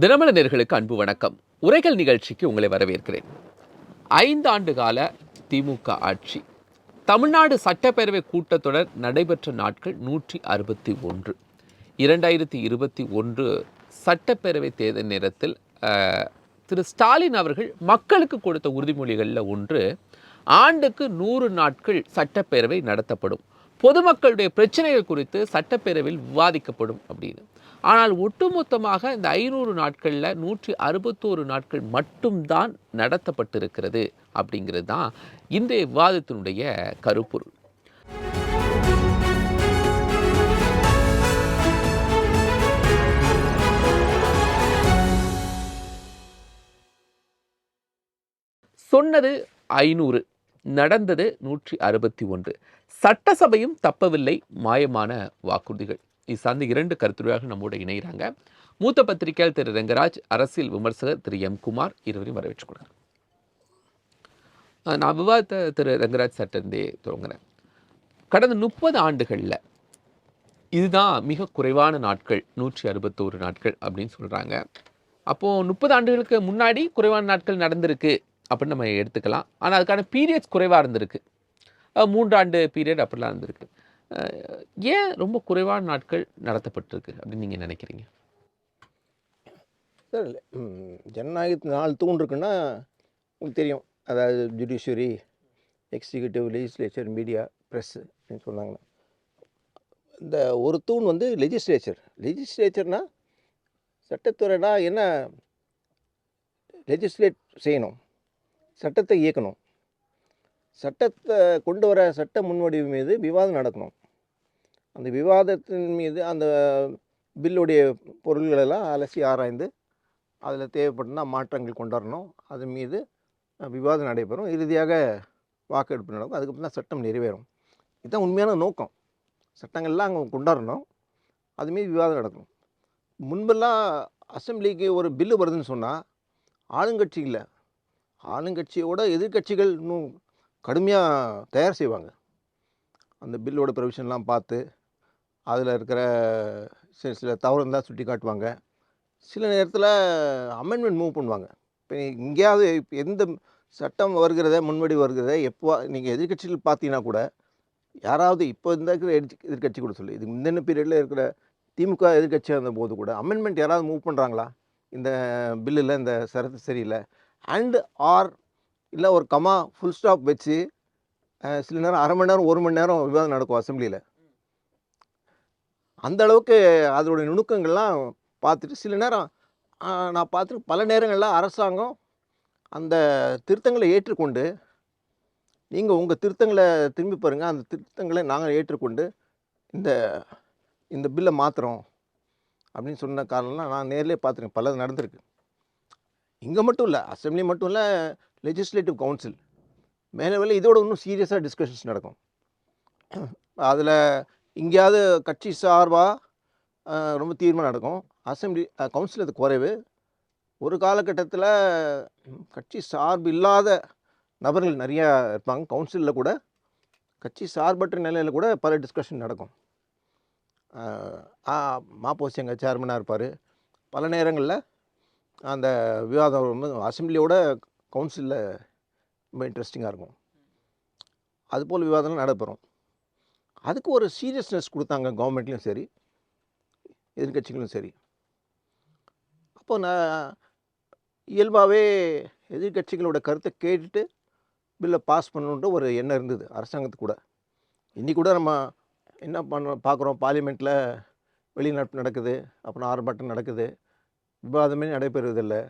தினமலர் நேயர்களுக்கு அன்பு வணக்கம். உரைகள் நிகழ்ச்சிக்கு உங்களை வரவேற்கிறேன். 5 ஆண்டு கால திமுக ஆட்சி. தமிழ்நாடு சட்டப்பேரவை கூட்டத்தொடர் நடைபெற்ற நாட்கள் 161. 2021 சட்டப்பேரவை தேர்தல் நேரத்தில் திரு ஸ்டாலின் அவர்கள் மக்களுக்கு கொடுத்த உறுதிமொழிகளில் ஒன்று, ஆண்டுக்கு 100 நாட்கள் சட்டப்பேரவை நடத்தப்படும், பொதுமக்களுடைய பிரச்சனைகள் குறித்து சட்டப்பேரவையில் விவாதிக்கப்படும் அப்படின்னு. ஆனால் ஒட்டுமொத்தமாக இந்த 500 நாட்களில் 161 நாட்கள் மட்டும்தான் நடத்தப்பட்டிருக்கிறது அப்படிங்கிறது தான் இன்றைய விவாதத்தினுடைய கருப்பொருள். சொன்னது 500, நடந்தது 161. சட்டசபையும் தப்பவில்லை மாயமான வாக்குறுதிகள். இது சார்ந்த 2 கருத்துரையாக நம்மோடு இணைகிறாங்க. மூத்த பத்திரிகையாளர் திரு ரங்கராஜ், அரசியல் விமர்சகர் திரு எம் குமார், இருவரையும் வரவேற்றுக் கொள்கிறேன். நான் விவாதத்தை திரு ரங்கராஜ் சட்டந்தே தொடங்குறேன். கடந்த 30 ஆண்டுகளில் இதுதான் மிக குறைவான நாட்கள், 161 நாட்கள் அப்படின்னு சொல்கிறாங்க. அப்போது 30 ஆண்டுகளுக்கு முன்னாடி குறைவான நாட்கள் நடந்திருக்கு அப்படின்னு நம்ம எடுத்துக்கலாம். ஆனால் அதுக்கான பீரியட்ஸ் குறைவாக இருந்திருக்கு. 3 ஆண்டு பீரியட் அப்படிலாம் இருந்திருக்கு. ஏன் ரொம்ப குறைவான நாட்கள் நடத்தப்பட்டிருக்கு அப்படின்னு நீங்கள் நினைக்கிறீங்க? சார், ஜனநாயகத்து 4 தூண் இருக்குன்னா உங்களுக்கு தெரியும். அதாவது judiciary, executive, legislature, media, press அப்படின்னு சொன்னாங்கன்னா, இந்த ஒரு தூண் வந்து லெஜிஸ்லேச்சர்னா சட்டத்துறைனா என்ன? லெஜிஸ்லேட் செய்யணும், சட்டத்தை இயக்கணும், சட்டத்தை கொண்டு வர சட்ட முன்வடிவு மீது விவாதம் நடக்கணும். அந்த விவாதத்தின் மீது அந்த பில்லுடைய பொருள்களெல்லாம் அலசி ஆராய்ந்து அதில் தேவைப்பட்டுனா மாற்றங்கள் கொண்டு வரணும். அது மீது விவாதம் நடைபெறும். இறுதியாக வாக்கெடுப்பு நடக்கும். அதுக்கப்புறம் தான் சட்டம் நிறைவேறும். இதுதான் உண்மையான நோக்கம். சட்டங்கள்லாம் அங்கே கொண்டாடணும், அது மீது விவாதம் நடக்கணும். முன்பெல்லாம் அசெம்பிளிக்கு ஒரு பில்லு வருதுன்னு சொன்னால் ஆளுங்கட்சியோட எதிர்கட்சிகள் இன்னும் கடுமையாக தயார் செய்வாங்க. அந்த பில்லோட ப்ரொவிஷன்லாம் பார்த்து அதில் இருக்கிற சில தவறு இருந்தால் சுட்டி காட்டுவாங்க. சில நேரத்தில் அமெண்ட்மெண்ட் மூவ் பண்ணுவாங்க. இப்போ எங்கேயாவது எந்த சட்டம் வருகிறத, முன்வடி வருகிறத எப்போ நீங்கள் எதிர்கட்சிகள் பார்த்தீங்கன்னா கூட, யாராவது இப்போ இருக்கிற எதிர்கட்சி கூட சொல்லி, இது முந்தின பீரியடில் இருக்கிற திமுக எதிர்கட்சியாக இருந்த போது கூட அமெண்ட்மெண்ட் யாராவது மூவ் பண்ணுறாங்களா? இந்த பில்லில் இந்த சரத்து சரியில்லை அண்ட் ஆர் இல்லை ஒரு கமா ஃபுல் ஸ்டாப் வச்சு சில நேரம் அரை மணி நேரம் 1 மணி நேரம் விவாதம் நடக்கும் அசெம்பிளியில். அந்த அளவுக்கு அதோடைய நுணுக்கங்கள்லாம் பார்த்துட்டு சில நேரம் நான் பார்த்துட்டு பல நேரங்களில் அரசாங்கம் அந்த திருத்தங்களை ஏற்றுக்கொண்டு, நீங்கள் உங்கள் திருத்தங்களை திரும்பி பாருங்கள், அந்த திருத்தங்களை நாங்கள் ஏற்றுக்கொண்டு இந்த இந்த பில்லை மாற்றுறோம் அப்படின்னு சொன்ன காரணம்லாம் நான் நேர்லேயே பார்த்துருக்கேன். பலது நடந்திருக்கு. இங்கே மட்டும் இல்லை, அசெம்பிளி மட்டும் இல்லை, லெஜிஸ்லேட்டிவ் கவுன்சில் மேலே வேலை இதோட இன்னும் சீரியஸாக டிஸ்கஷன்ஸ் நடக்கும். அதில் எங்கேயாவது கட்சி சார்பாக ரொம்ப தீர்மானம் நடக்கும். அசெம்பிளி கவுன்சில் அது குறைவு. ஒரு காலகட்டத்தில் கட்சி சார்பு இல்லாத நபர்கள் நிறையா இருப்பாங்க. கவுன்சிலில் கூட கட்சி சார்பற்ற நிலையில் கூட பல டிஸ்கஷன் நடக்கும். மாப்போசி எங்கள் சேர்மனாக இருப்பார். பல நேரங்களில் அந்த விவாதம் ரொம்ப அசெம்பிளியோட கவுன்சிலில் ரொம்ப இன்ட்ரெஸ்டிங்காக இருக்கும். அதுபோல் விவாதம்லாம் நடைபெறும். அதுக்கு ஒரு சீரியஸ்னஸ் கொடுத்தாங்க கவர்மெண்ட்லேயும் சரி, எதிர்கட்சிகளும் சரி. அப்போ நான் இயல்பாகவே எதிர்கட்சிகளோட கருத்தை கேட்டுட்டு பில்லை பாஸ் பண்ணணுன்ற ஒரு எண்ணம் இருந்தது அரசாங்கத்துக்கு கூட. இன்றைக்கி கூட நம்ம என்ன பார்க்குறோம், பார்லிமெண்ட்டில் வெளிநடப்பு நடக்குது, அப்புறம் ஆர்ப்பாட்டம் நடக்குது, விவாதமே நடைபெறுவதில்லை.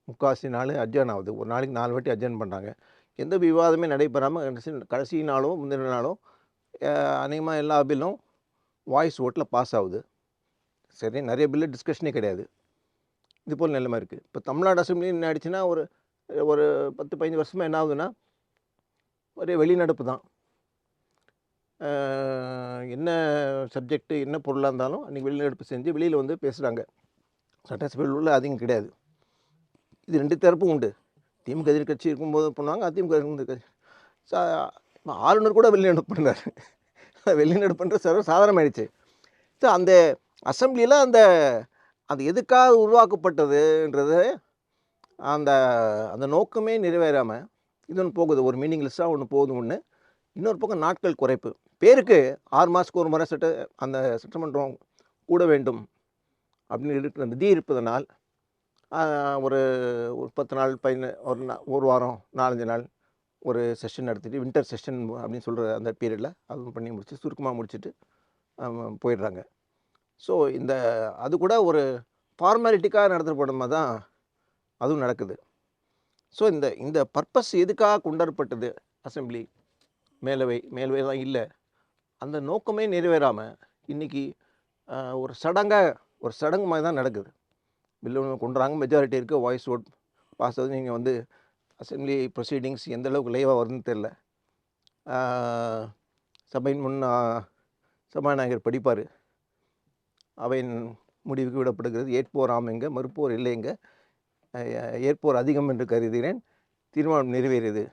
முக்கால்வாசி நாள் அட்ஜர்ன் ஆகுது. ஒரு நாளைக்கு 4 வாட்டி அட்ஜர்ன் பண்ணுறாங்க. எந்த விவாதமே நடைபெறாமல் கடைசி நாளும் முந்தின நாளும் அநேகமாக எல்லா பில்லும் வாய்ஸ் ஓட்டில் பாஸ் ஆகுது. சரி, நிறைய பில்லு டிஸ்கஷனே கிடையாது. இது போல் நிலைமை இருக்குது. இப்போ தமிழ்நாடு அசெம்பிளி என்ன ஆயிடுச்சுன்னா, ஒரு 10-15 வருஷமாக என்ன ஆகுதுன்னா, ஒரே வெளிநடப்பு தான். என்ன சப்ஜெக்ட்டு, என்ன பொருளாக இருந்தாலும் அன்றைக்கி வெளிநடப்பு செஞ்சு வெளியில் வந்து பேசுகிறாங்க. சட்டசபையில் உள்ள அதிகம் கிடையாது. இது 2 தரப்பும் உண்டு. திமுக எதிர்கட்சி இருக்கும்போது பண்ணுவாங்க, அதிமுக எதிர்கட்சி. ஆளுநர் கூட வெளிநடப்பு பண்ணார். வெளிநடப்புன்ற சாதாரணமாயிடுச்சு. ஸோ அந்த அசெம்பிளியில் அந்த அது எதுக்காக உருவாக்கப்பட்டதுன்றது அந்த அந்த நோக்கமே நிறைவேறாமல் இது ஒன்று போகுது. ஒரு மீனிங்லெஸ்ஸாக ஒன்று போகுது ஒன்று. இன்னொரு பக்கம் நாட்கள் குறைப்பு. பேருக்கு 6 மாதத்துக்கு ஒரு முறை அந்த சட்டமன்றம் கூட வேண்டும் அப்படின்னு இருக்கிற விதி இருப்பதனால் ஒரு ஒரு 10 நாள் ஒரு வாரம் 4-5 நாள் ஒரு செஷன் நடத்திட்டு வின்டர் செஷன் அப்படின்னு சொல்கிற அந்த பீரியடில் அதுவும் பண்ணி முடிச்சு சுருக்கமாக முடிச்சுட்டு போயிடுறாங்க. ஸோ அது கூட ஒரு ஃபார்மாலிட்டிக்காக நடத்தப்படும் மாதிரி தான் அதுவும் நடக்குது. ஸோ இந்த பர்பஸ் எதுக்காக கொண்டாடப்பட்டது அசெம்பிளி மேலவை தான் இல்லை. அந்த நோக்கமே நிறைவேறாமல் இன்றைக்கி ஒரு சடங்கு மாதிரி தான் நடக்குது. பில்லு ஒன்று கொண்டுறாங்க, மெஜாரிட்டி இருக்குது, வாய்ஸ் ஓட் பாஸ் ஆகுது. நீங்கள் வந்து அசெம்பிளி ப்ரொசீடிங்ஸ் எந்த அளவுக்கு லைவாக வருதுன்னு தெரில. சபையின் முன் சபாநாயகர் படிப்பார். அவையின் முடிவுக்கு விடப்படுகிறது. ஏற்போர் ஆம் எங்க, மறுப்போர் இல்லை எங்க, ஏற்போர் அதிகம் என்று கருதுகிறேன், தீர்மானம் நிறைவேறியது.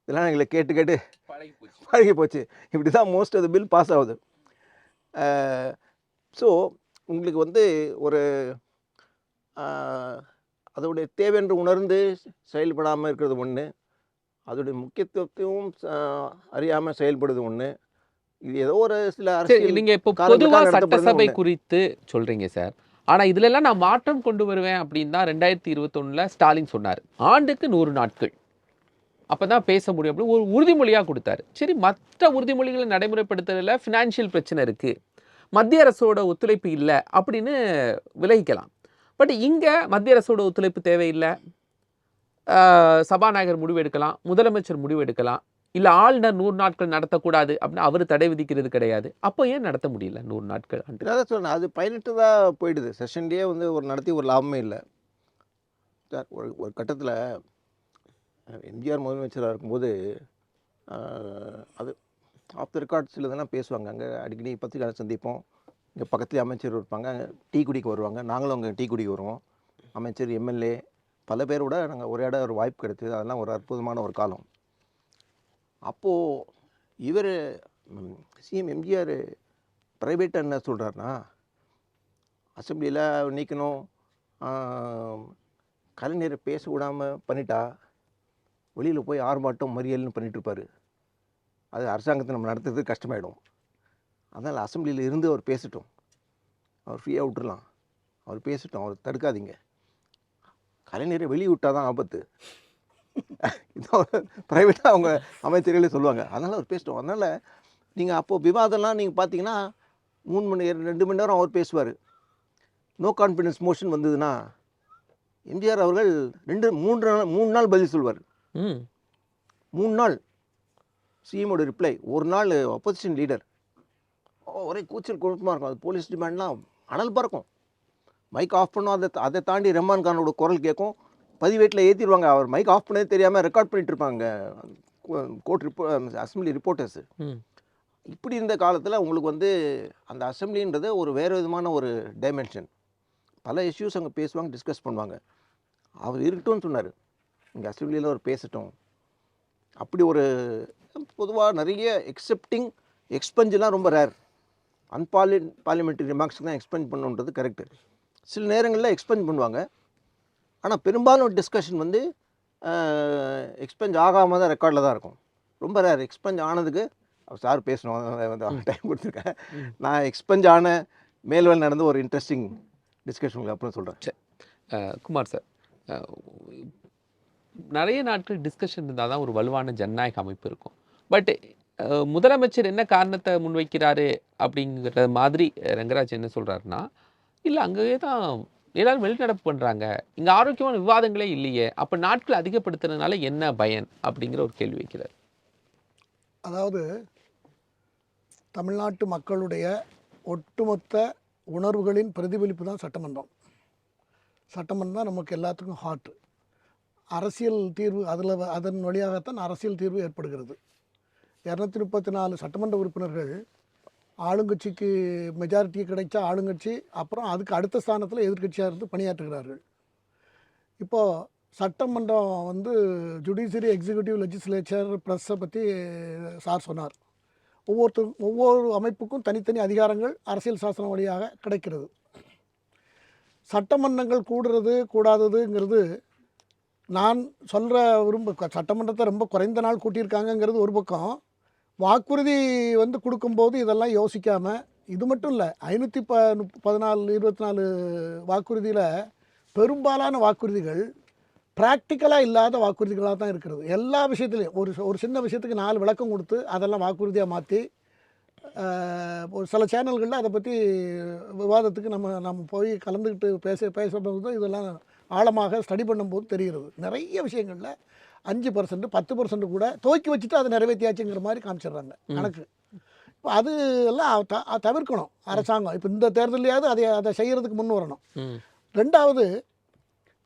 இதெல்லாம் எங்களை கேட்டு கேட்டு பழகி போச்சு. இப்படி தான் most of the bill pass ஆகுது. ஸோ உங்களுக்கு வந்து ஒரு அதோடைய தேவையென்று உணர்ந்து செயல்படாமல் இருக்கிறது ஒன்று, அதோடைய முக்கியத்துவத்தையும் அறியாமல் செயல்படுறது ஒன்று. இது ஏதோ ஒரு சில அரசியல் நீங்கள் இப்போ பொதுவாக சட்டசபை குறித்து சொல்கிறீங்க சார். ஆனால் இதுல எல்லாம் நான் மாற்றம் கொண்டு வருவேன் அப்படின்னு தான் 2021 ஸ்டாலின் சொன்னார். ஆண்டுக்கு 100 நாட்கள் அப்போ தான் பேச முடியும் அப்படின்னு ஒரு உறுதிமொழியாக கொடுத்தாரு. சரி, மற்ற உறுதிமொழிகளை நடைமுறைப்படுத்துறதுல ஃபினான்ஷியல் பிரச்சனை இருக்குது, மத்திய அரசோட ஒத்துழைப்பு இல்லை அப்படின்னு விலகிக்கலாம். பட் இங்கே மத்திய அரசோட ஒத்துழைப்பு தேவையில்லை, சபாநாயகர் முடிவு எடுக்கலாம், முதலமைச்சர் முடிவு எடுக்கலாம், இல்லை ஆளுநர் 100 நாட்கள் நடத்தக்கூடாது அப்படின்னு அவர் தடை விதிக்கிறது கிடையாது. அப்போ ஏன் நடத்த முடியல 100 நாட்கள்? அதான் சொன்னேன், அது பயனிட்டு தான் போயிடுது. செஷன்லேயே வந்து ஒரு நடத்தி ஒரு லாபமே இல்லை. ஒரு கட்டத்தில் எம்ஜிஆர் முதலமைச்சராக இருக்கும்போது அது ஆஃப் த ரெக்கார்ட் சில இதெல்லாம் பேசுவாங்க. அங்கே அடிக்கடி பத்திரிகையாளர் சந்திப்போம். இங்கே பக்கத்துலேயே அமைச்சர் இருப்பாங்க, டீ குடிக்கு வருவாங்க, நாங்களும் அங்கே டீ குடிக்கு வருவோம். அமைச்சர், எம்எல்ஏ பல பேரோட நாங்கள் உரையாட ஒரு வாய்ப்பு கிடைச்சிது. அதெல்லாம் ஒரு அற்புதமான ஒரு காலம். அப்போது இவர் சிஎம் எம்ஜிஆர் ப்ரைவேட்டாக என்ன சொல்கிறாருன்னா, அசெம்பிளியில் நீக்கணும், கலைஞரை பேச விடாமல் பண்ணிட்டா வெளியில் போய் ஆர்ப்பாட்டம் மறியல்னு பண்ணிகிட்ருப்பார். அது அரசாங்கத்தை நம்ம நடத்துறது கஷ்டமாயிடும். அதனால் அசெம்பிளியில் இருந்து அவர் பேசட்டும், அவர் ஃப்ரீயாக விட்டுடலாம், அவர் பேசட்டும், அவர் தடுக்காதீங்க, கலைஞரை வெளியே விட்டால் தான் ஆபத்து. இதான் ப்ரைவேட்டாக அவங்க அமைச்சர்களே சொல்லுவாங்க. அதனால் அவர் பேசட்டும். அதனால் நீங்கள் அப்போது விவாதம்லாம் நீங்கள் பார்த்தீங்கன்னா 3 மணி நேரம் 2 மணி நேரம் அவர் பேசுவார். நோ கான்ஃபிடன்ஸ் மோஷன் வந்ததுன்னா எம்ஜிஆர் அவர்கள் 3 நாள் பதில் சொல்வார். 3 நாள் சிஎமோட ரிப்ளை. ஒரு நாள் அப்போசிஷன் லீடர் ஒரே கூச்சல் குழப்பமாக இருக்கும். அது போலீஸ் டிமாண்ட்லாம் அனல் பறக்கும். மைக் ஆஃப் பண்ணோம், அதை தாண்டி ரஹ்மான் கானோட குரல் கேட்கும். பதிவேட்டில் ஏற்றிடுவாங்க. அவர் மைக் ஆஃப் பண்ணதே தெரியாமல் ரெக்கார்ட் பண்ணிட்டு இருப்பாங்க அசெம்பிளி ரிப்போர்ட்டர்ஸு. இப்படி இருந்த காலத்தில் உங்களுக்கு வந்து அந்த அசெம்பிளின்றது ஒரு வேறு விதமான ஒரு டைமென்ஷன். பல இஷ்யூஸ் அங்கே பேசுவாங்க, டிஸ்கஸ் பண்ணுவாங்க. அவர் இருக்கட்டும்னு சொன்னார், இங்கே அசெம்பிளியில் அவர் பேசட்டும். அப்படி ஒரு பொதுவாக நிறைய எக்ஸ்பெஞ்செலாம் ரொம்ப ரேர். பார்லிமெண்ட்ரி ரிமார்க்ஸ் தான் எக்ஸ்பெஞ்ச் பண்ணுன்றது கரெக்டு. சில நேரங்களில் எக்ஸ்பெஞ்ச் பண்ணுவாங்க. ஆனால் பெரும்பாலும் டிஸ்கஷன் வந்து எக்ஸ்பெஞ்ச் ஆகாமல் தான் ரெக்கார்டில் தான் இருக்கும். ரொம்ப ரேர். எக்ஸ்பெஞ்ச் ஆனதுக்கு சார் பேசணும், டைம் கொடுத்துருக்கேன். நான் எக்ஸ்பெஞ்ச் ஆன மேல்வேல் நடந்த ஒரு இன்ட்ரெஸ்டிங் டிஸ்கஷனுக்கு அப்புறம் சொல்கிறேன். குமார் சார், நிறைய நாட்கள் டிஸ்கஷன் இருந்தால் தான் ஒரு வலுவான ஜனநாயக அமைப்பு இருக்கும். பட் முதலமைச்சர் என்ன காரணத்தை முன்வைக்கிறாரு அப்படிங்கிற மாதிரி ரங்கராஜ் என்ன சொல்கிறாருன்னா, இல்லை அங்கேயே தான் எல்லாரும் வெளிநடப்பு பண்ணுறாங்க, இங்கே ஆரோக்கியமான விவாதங்களே இல்லையே, அப்போ நாட்கள் அதிகப்படுத்துறதுனால என்ன பயன் அப்படிங்கிற ஒரு கேள்வி வைக்கிறார். அதாவது தமிழ்நாட்டு மக்களுடைய ஒட்டுமொத்த உணர்வுகளின் பிரதிபலிப்பு தான் சட்டமன்றம். சட்டமன்றம் தான் நமக்கு எல்லாத்துக்கும் ஹார்ட். அரசியல் தீர்வு அதன் வழியாகத்தான் அரசியல் தீர்வு ஏற்படுகிறது. 234 சட்டமன்ற உறுப்பினர்கள் ஆளுங்கட்சிக்கு மெஜாரிட்டி கிடைச்சா ஆளுங்கட்சி, அப்புறம் அதுக்கு அடுத்த ஸ்தானத்தில் எதிர்கட்சியாக இருந்து பணியாற்றுகிறார்கள். இப்போது சட்டமன்றம் வந்து ஜுடிஷியரி, எக்ஸிக்யூட்டிவ், லெஜிஸ்லேச்சர், ப்ரெஸ்ஸை பற்றி சார் சொன்னார். ஒவ்வொரு அமைப்புக்கும் தனித்தனி அதிகாரங்கள் அரசியல் சாசனம் வழியாக கிடைக்கிறது. சட்டமன்றங்கள் கூடுறது கூடாததுங்கிறது நான் சொல்கிற சட்டமன்றத்தை ரொம்ப குறைந்த நாள் கூட்டியிருக்காங்கங்கிறது ஒரு பக்கம். வாக்குறுதி வந்து கொடுக்கும்போது இதெல்லாம் யோசிக்காமல், இது மட்டும் இல்லை, 514 வாக்குறுதியில் பெரும்பாலான வாக்குறுதிகள் ப்ராக்டிக்கலாக இல்லாத வாக்குறுதிகளாக தான் இருக்கிறது. எல்லா விஷயத்துலையும் ஒரு சின்ன விஷயத்துக்கு 4 விளக்கம் கொடுத்து அதெல்லாம் வாக்குறுதியாக மாற்றி, ஒரு சில சேனல்களில் அதை பற்றி விவாதத்துக்கு நம்ம போய் கலந்துக்கிட்டு பேசும்போது தான் இதெல்லாம் ஆழமாக ஸ்டடி பண்ணும்போது தெரிகிறது. நிறைய விஷயங்களில் 5%, 10% கூட துவக்கி வச்சுட்டு அதை நிறைவேற்றியாச்சுங்கிற மாதிரி காமிச்சிடுறாங்க கணக்கு. இப்போ அது எல்லாம் தவிர்க்கணும் அரசாங்கம். இப்போ இந்த தேர்தலையாவது அதை செய்கிறதுக்கு முன் வரணும். ரெண்டாவது,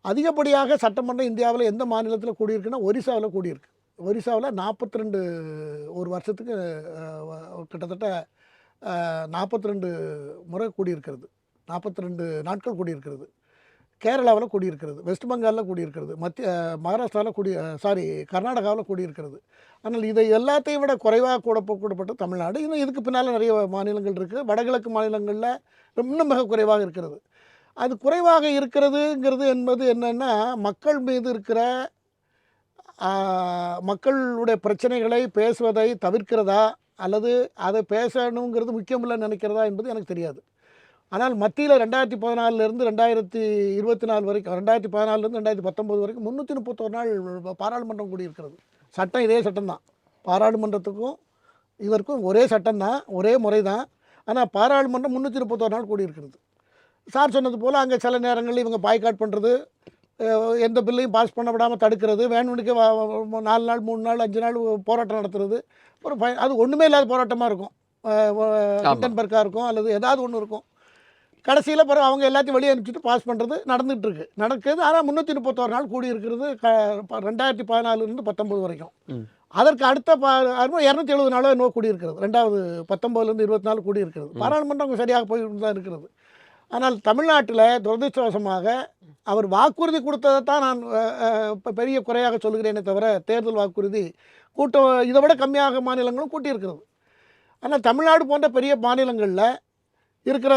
அதிகப்படியாக சட்டமன்றம் இந்தியாவில் எந்த மாநிலத்தில் கூடியிருக்குன்னா ஒரிசாவில் கூடியிருக்கு. ஒரிசாவில் 42 ஒரு வருஷத்துக்கு கிட்டத்தட்ட 42 முறை கூடியிருக்கிறது, 42 நாட்கள் கூடியிருக்கிறது. கேரளாவில் கூடியிருக்கிறது, வெஸ்ட் பெங்காலில் கூடியிருக்கிறது, மகாராஷ்டிராவில் கர்நாடகாவில் கூடியிருக்கிறது. ஆனால் இதை எல்லாத்தையும் விட குறைவாக கூடப்பட்ட தமிழ்நாடு. இன்னும் இதுக்கு பின்னால் நிறைய மாநிலங்கள் இருக்குது. வடகிழக்கு மாநிலங்களில் இன்னும் மிக குறைவாக இருக்கிறது. அது குறைவாக இருக்கிறதுங்கிறது என்பது என்னென்னா, மக்கள் மீது இருக்கிற மக்களுடைய பிரச்சனைகளை பேசுவதை தவிர்க்கிறதா அல்லது அதை பேசணுங்கிறது முக்கியமில்லைன்னு நினைக்கிறதா என்பது எனக்கு தெரியாது. ஆனால் மத்தியில் 2014 2024 வரைக்கும், 2014 2019 வரைக்கும் 331 நாள் பாராளுமன்றம் கூடியிருக்கிறது. சட்டம் இதே சட்டம் தான். பாராளுமன்றத்துக்கும் இதற்கும் ஒரே சட்டம் தான், ஒரே முறை தான். ஆனால் பாராளுமன்றம் 331 நாள் கூடியிருக்கிறது. சார் சொன்னது போல் அங்கே சில நேரங்களில் இவங்க பாய்காட் பண்ணுறது, எந்த பில்லையும் பாஸ் பண்ண விடாமல் தடுக்கிறது, வேணும்னுக்கு 4 நாள் 3 நாள் 5 நாள் போராட்டம் நடத்துறது. அது ஒன்றுமே இல்லாத போராட்டமாக இருக்கும், ஹிண்டன்பர்க்காக இருக்கும் அல்லது ஏதாவது ஒன்று இருக்கும். கடைசியில் பிறகு அவங்க எல்லாத்தையும் வெளியே அனுப்பிச்சிட்டு பாஸ் பண்ணுறது நடக்குது. ஆனால் 331 நாள் கூடியிருக்கிறது 2014 19 வரைக்கும். அதற்கு அடுத்த 270 நாளோ என்னவோ கூடியிருக்கிறது. 19 24 கூடியிருக்கிறது. பாராளுமன்றம் சரியாக போய் தான் இருக்கிறது. ஆனால் தமிழ்நாட்டில் துரதிர்ஷ்டவசமாக அவர் வாக்குறுதி கொடுத்ததை தான் நான் இப்போ பெரிய குறையாக சொல்கிறேனே தவிர, தேர்தல் வாக்குறுதி கூட்டம் இதை விட கம்மியாக மாநிலங்களும் கூட்டியிருக்கிறது. ஆனால் தமிழ்நாடு போன்ற பெரிய மாநிலங்களில் இருக்கிற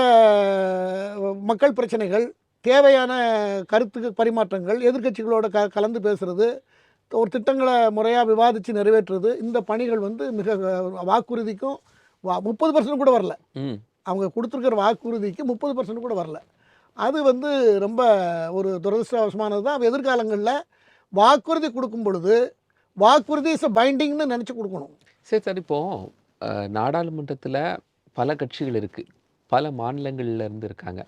மக்கள் பிரச்சனைகள், தேவையான கருத்து பரிமாற்றங்கள், எதிர்க்கட்சிகளோட கலந்து பேசுகிறது, ஒரு திட்டங்களை முறையாக விவாதித்து நிறைவேற்றுறது, இந்த பணிகள் வந்து மிக வாக்குறுதிக்கும் 30% கூட வரல. அவங்க கொடுத்துருக்கிற வாக்குறுதிக்கு 30% கூட வரல. அது வந்து ரொம்ப ஒரு துரதிர்ஷ்டவசமானது தான். எதிர்காலங்களில் வாக்குறுதி கொடுக்கும் பொழுது வாக்குறுதி இஸ் பைண்டிங்னு நினச்சி கொடுக்கணும். சரி, இப்போது நாடாளுமன்றத்தில் பல கட்சிகள் இருக்குது, பல மாநிலங்கள்ல இருந்து இருக்காங்க,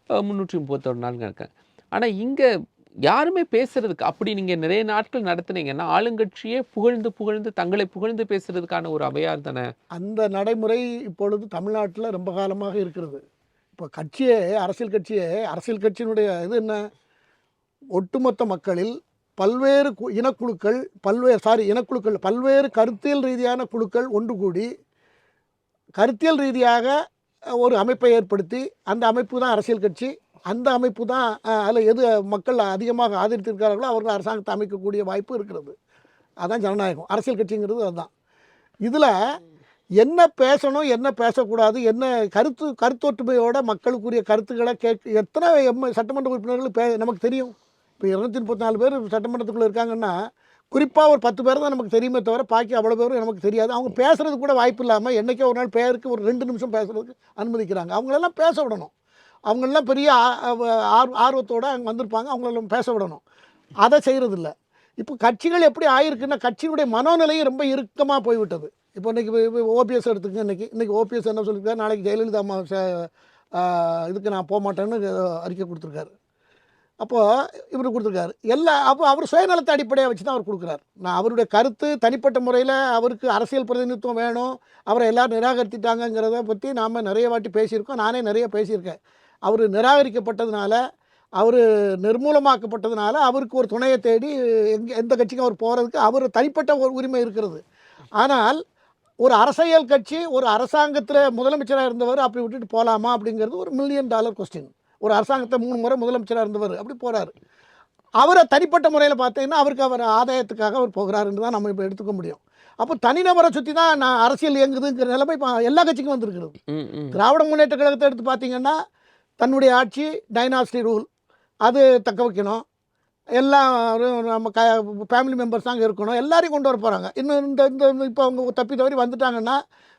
331 நாள் இருக்காங்க. ஆனால் இங்கே யாருமே பேசுறதுக்கு, அப்படி நீங்கள் நிறைய நாட்கள் நடத்துனீங்கன்னா ஆளுங்கட்சியே புகழ்ந்து தங்களை புகழ்ந்து பேசுறதுக்கான ஒரு அவையார் தானே. அந்த நடைமுறை இப்பொழுது தமிழ்நாட்டில் ரொம்ப காலமாக இருக்கிறது. இப்போ அரசியல் கட்சியினுடைய இது என்ன, ஒட்டுமொத்த மக்களில் பல்வேறு இனக்குழுக்கள், பல்வேறு கருத்தியல் ரீதியான குழுக்கள் ஒன்று கூடி கருத்தியல் ரீதியாக ஒரு அமைப்பை ஏற்படுத்தி, அந்த அமைப்பு தான் அரசியல் கட்சி. அந்த அமைப்பு தான் அதில் எது மக்கள் அதிகமாக ஆதரித்திருக்கிறார்களோ அவர்கள் அரசாங்கத்தை அமைக்கக்கூடிய வாய்ப்பு இருக்கிறது. அதுதான் ஜனநாயகம். அரசியல் கட்சிங்கிறது அதுதான். இதில் என்ன பேசணும், என்ன பேசக்கூடாது, என்ன கருத்தொற்றுமையோட மக்களுக்குரிய கருத்துக்களை எத்தனை சட்டமன்ற உறுப்பினர்கள் நமக்கு தெரியும். இப்போ 234 பேர் சட்டமன்றத்துக்குள்ளே இருக்காங்கன்னா, குறிப்பாக ஒரு 10 பேர் தான் நமக்கு தெரியுமே தவிர பாக்கி அவ்வளோ பேரும் நமக்கு தெரியாது. அவங்க பேசுகிறது கூட வாய்ப்பு இல்லாமல் என்றைக்கே ஒரு நாள் பேருக்கு ஒரு 2 நிமிஷம் பேசுகிறதுக்கு அனுமதிக்கிறாங்க. அவங்களெல்லாம் பேச விடணும். அவங்களெல்லாம் பெரிய ஆர்வத்தோடு அங்கே வந்திருப்பாங்க, அவங்களெல்லாம் பேச விடணும். அதை செய்கிறதில்ல. இப்போ கட்சிகள் எப்படி ஆயிருக்குன்னா, கட்சியினுடைய மனோநிலையும் ரொம்ப இறுக்கமாக போய்விட்டது. இப்போ இன்றைக்கி ஓபிஎஸ் எடுத்துக்கங்க. இன்றைக்கி ஓபிஎஸ் என்ன சொல்லியிருக்காரு, நாளைக்கு ஜெயலலிதா அம்மா இதுக்கு நான் போக மாட்டேன்னு அறிக்கை கொடுத்துருக்காரு. அப்போது இவர் கொடுத்துருக்காரு அப்போ அவர் சுயநலத்தை அடிப்படையாக வச்சு தான் அவர் கொடுக்குறாரு. நான் அவருடைய கருத்து தனிப்பட்ட முறையில் அவருக்கு அரசியல் பிரதிநிதித்துவம் வேணும், அவரை எல்லோரும் நிராகரித்திட்டாங்கங்கிறத பற்றி நாம் நிறைய வாட்டி பேசியிருக்கோம். நானே நிறைய பேசியிருக்கேன். அவர் நிராகரிக்கப்பட்டதுனால, அவர் நிர்மூலமாக்கப்பட்டதுனால அவருக்கு ஒரு துணையை தேடி எந்த கட்சிக்கும் அவர் போகிறதுக்கு அவர் தனிப்பட்ட ஒரு உரிமை இருக்கிறது. ஆனால் ஒரு அரசியல் கட்சி ஒரு அரசாங்கத்தில் முதலமைச்சராக இருந்தவர் அப்படி விட்டுட்டு போகலாமா அப்படிங்கிறது ஒரு $1 மில்லியன் கொஸ்டின். ஒரு அரசாங்கத்தை 3 முறை முதலமைச்சராக இருந்தவர் அப்படி போகிறார். அவரை தனிப்பட்ட முறையில் பார்த்தீங்கன்னா அவர் ஆதாயத்துக்காக அவர் போகிறாருன்னு தான் நம்ம இப்போ எடுத்துக்க முடியும். அப்போ தனிநபரை சுற்றி தான் அரசியல் இயங்குதுங்கிற நிலைமை இப்போ எல்லா கட்சிக்கும் வந்திருக்கிறது. திராவிட முன்னேற்ற கழகத்தை எடுத்து பார்த்தீங்கன்னா, தன்னுடைய ஆட்சி டைனாஸ்டி ரூல் அது தக்க வைக்கணும். எல்லாரும் நம்ம ஃபேமிலி மெம்பர்ஸ் தாங்க இருக்கணும். எல்லாரையும் கொண்டு வர போகிறாங்க. இன்னும் இந்த இந்த இப்போ அவங்க தப்பி தவறி வந்துட்டாங்கன்னா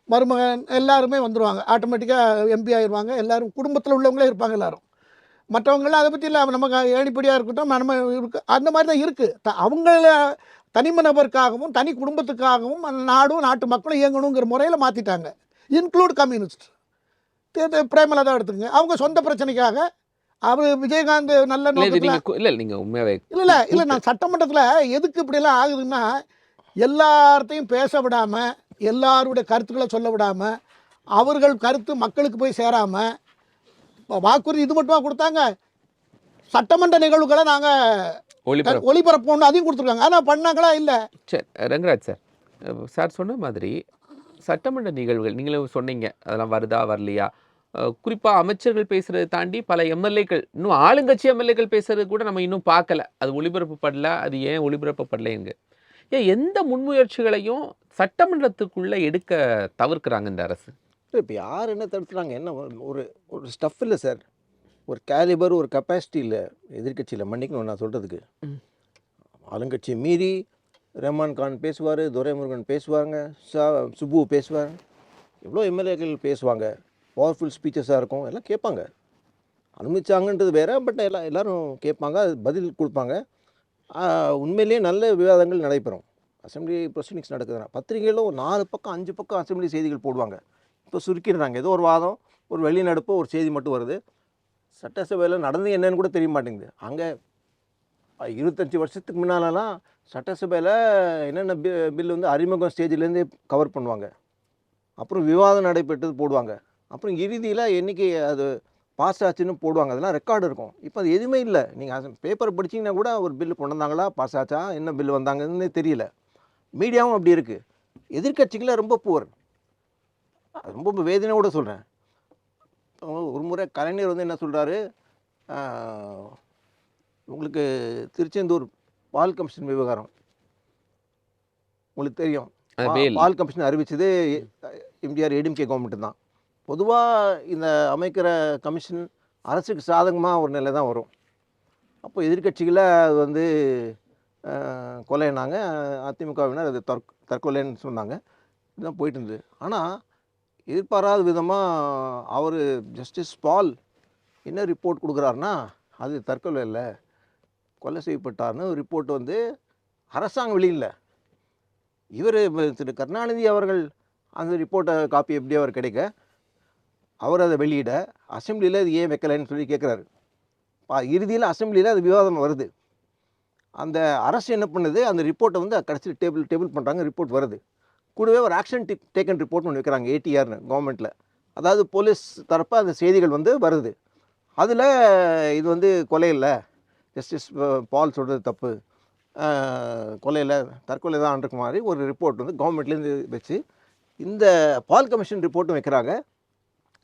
மருமகன் எல்லாருமே வந்துடுவாங்க. ஆட்டோமேட்டிக்காக எம்பி ஆயிடுவாங்க. எல்லோரும் குடும்பத்தில் உள்ளவங்களே இருப்பாங்க எல்லோரும். மற்றவங்களாம் அதை பற்றி இல்லை, நமக்கு ஏணிப்படியாக இருக்கட்டும் நம்ம இருக்கு அந்த மாதிரி தான் இருக்குது. அவங்கள தனிம நபருக்காகவும் தனி குடும்பத்துக்காகவும் அந்த நாடும் நாட்டு மக்களும் இயங்கணுங்கிற முறையில் மாற்றிட்டாங்க. Include communist. பிரேமலதா எடுத்துக்கங்க, அவங்க சொந்த பிரச்சனைக்காக அவர் விஜயகாந்த் நல்ல இல்ல இது நோக்கத்தில் நீங்க இல்ல நீங்க உண்மையாவே இல்லை நான் சட்டமன்றத்தில் எதுக்கு இப்படியெல்லாம் ஆகுதுன்னா எல்லார்த்தையும் பேச விடாமல் எல்லாருடைய கருத்துக்களை சொல்ல விடாமல் அவர்கள் கருத்து மக்களுக்கு போய் சேராமல் வாக்குறுதி இது மட்டுமா கொடுத்தாங்க, சட்டமன்ற நிகழ்வுகளை நாங்கள் ஒளிபரப்போன்னு அதையும் கொடுத்துருக்காங்க. ஆனால் பண்ணாங்களா? இல்லை. சரி ரங்கராஜ் சார், சார் சொன்ன மாதிரி சட்டமன்ற நிகழ்வுகள் நீங்களும் சொன்னீங்க அதெல்லாம் வருதா வரலையா, குறிப்பாக அமைச்சர்கள் பேசுறதை தாண்டி பல எம்எல்ஏக்கள், இன்னும் ஆளுங்கட்சி எம்எல்ஏக்கள் பேசுறது கூட நம்ம இன்னும் பார்க்கல. அது ஒளிபரப்பப்படல. அது ஏன் ஒளிபரப்பப்படலைங்க? ஏன் எந்த முன்முயற்சிகளையும் சட்டமன்றத்துக்குள்ள எடுக்க தவிர்க்கிறாங்க இந்த அரசு? இப்போ யார் என்ன தடுத்துறாங்க? என்ன ஒரு ஒரு ஸ்டஃப் இல்லை சார், ஒரு கேலிபர் ஒரு கெப்பாசிட்டி இல்லை எதிர்கட்சியில். மன்னிக்கணும் நான் சொல்கிறதுக்கு. ஆளுங்கட்சியை மீறி ரஹ்மான் கான் பேசுவார், துரைமுருகன் பேசுவாங்க, சுப்பு பேசுவார், எவ்வளோ எம்எல்ஏக்கள் பேசுவாங்க. பவர்ஃபுல் ஸ்பீச்சஸாக இருக்கும், எல்லாம் கேட்பாங்க. அனுமதிச்சாங்கன்றது வேறு, பட் எல்லோரும் கேட்பாங்க, அது பதில் கொடுப்பாங்க. உண்மையிலேயே நல்ல விவாதங்கள் நடைபெறும். அசெம்பிளி ப்ரொசீடிங்ஸ் நடக்குதுன்னா பத்திரிகைகளும் ஒரு 4 பக்கம் 5 பக்கம் அசெம்பிளி செய்திகள் போடுவாங்க. இப்போ சுருக்கிடுறாங்க. ஏதோ ஒரு வாதம், ஒரு வெளிநடப்பு, ஒரு செய்தி மட்டும் வருது. சட்டசபையில் நடந்து என்னன்னு கூட தெரிய மாட்டேங்குது. அங்கே 25 வருஷத்துக்கு முன்னாலலாம் சட்டசபையில் என்னென்ன பில் வந்து அறிமுகம் ஸ்டேஜ்லேருந்தே கவர் பண்ணுவாங்க. அப்புறம் விவாதம் நடைபெற்றது போடுவாங்க. அப்புறம் இறுதியில் என்றைக்கு அது பாஸ் ஆச்சுன்னு போடுவாங்க. அதெல்லாம் ரெக்கார்டு இருக்கும். இப்போ அது எதுவுமே இல்லை. நீங்கள் பேப்பரை படிச்சிங்கன்னா கூட ஒரு பில்லு கொண்டு வந்தாங்களா, பாஸ் ஆச்சா, என்ன பில்லு வந்தாங்கன்னு தெரியல. மீடியாவும் அப்படி இருக்குது. எதிர்கட்சிகளை ரொம்ப புவர். அது ரொம்ப வேதனையோடு சொல்கிறேன். ஒரு முறை கலைஞர் வந்து என்ன சொல்கிறாரு, உங்களுக்கு திருச்செந்தூர் பால் கமிஷன் விவகாரம் உங்களுக்கு தெரியும். பால் கமிஷன் அறிவித்தது எம்ஜிஆர் ஏடிஎம்கே கவர்மெண்ட்டு தான். பொதுவாக இந்த அமைக்கிற கமிஷன் அரசுக்கு சாதகமாக ஒரு நிலை தான் வரும். அப்போ எதிர்கட்சிகளை அது வந்து கொலைனாங்க, அதிமுகவினர் அது தற்கொலைன்னு சொன்னாங்க. இதுதான் போயிட்டு இருந்தது. ஆனால் எதிர்பாராத விதமாக அவர் ஜஸ்டிஸ் பால் என்ன ரிப்போர்ட் கொடுக்குறாருன்னா, அது தற்கொலை இல்லை, கொலை செய்யப்பட்டார்னு ரிப்போர்ட் வந்து அரசாங்கம் வெளியில்ல. இவர் திரு கருணாநிதி அவர்கள் அந்த ரிப்போர்ட்டை காப்பி எப்படி அவர் கிடைக்க, அவர் அதை வெளியிட அசெம்பிளியில் இது ஏன் வைக்கலைன்னு சொல்லி கேட்குறாரு. இறுதியில் அசெம்பிளியில் அது விவாதம் வருது. அந்த அரசு என்ன பண்ணுது, அந்த ரிப்போர்ட்டை வந்து கடைசியில் டேபிள் பண்ணுறாங்க. ரிப்போர்ட் வருது. கூடவே ஒரு ஆக்ஷன் டேக்கன் ரிப்போர்ட்னு ஒன்று வைக்கிறாங்க, ஏடிஆர்னு கவர்மெண்ட்டில். அதாவது போலீஸ் தரப்பு அந்த செய்திகள் வந்து வருது. அதில் இது வந்து கொலை இல்லை, ஜஸ்டிஸ் பால் சொல்கிறது தப்பு, கொலை இல்லை, தற்கொலை தான் இருக்க மாதிரி ஒரு ரிப்போர்ட் வந்து கவர்மெண்ட்லேருந்து வச்சு இந்த பால் கமிஷன் ரிப்போர்ட்டும் வைக்கிறாங்க.